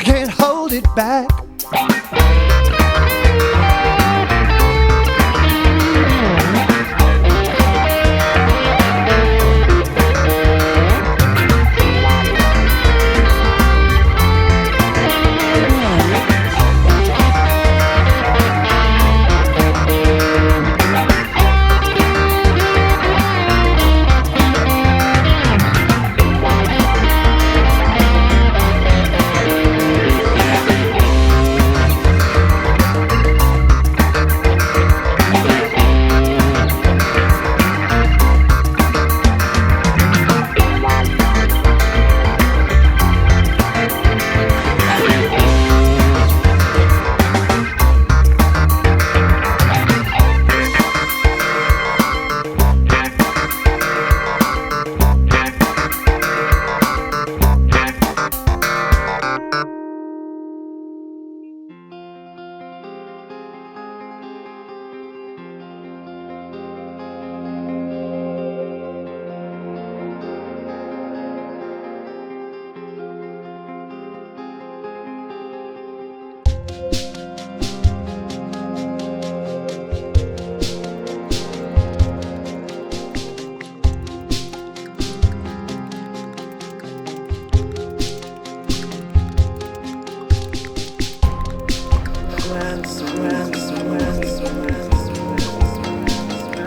I can't hold it back.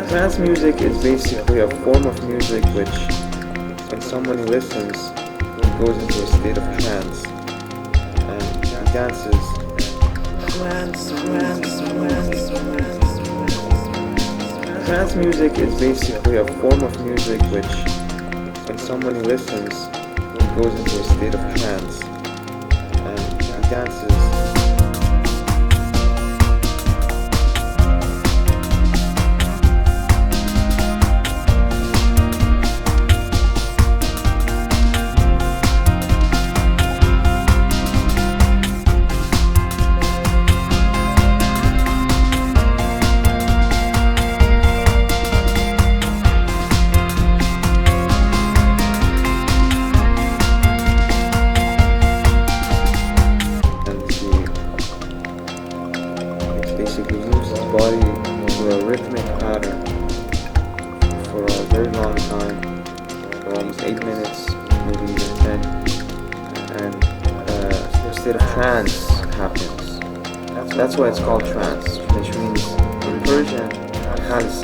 Trance music is basically a form of music which, when someone listens, goes into a state of trance and dances. Trance music is basically a form of music which, when someone listens, goes into a state of trance and dances. Basically moves his body to a rhythmic pattern for a very long time, for almost 8 minutes, maybe even 10, and a state of trance happens. That's why it's called trance, which means in Persian, halse.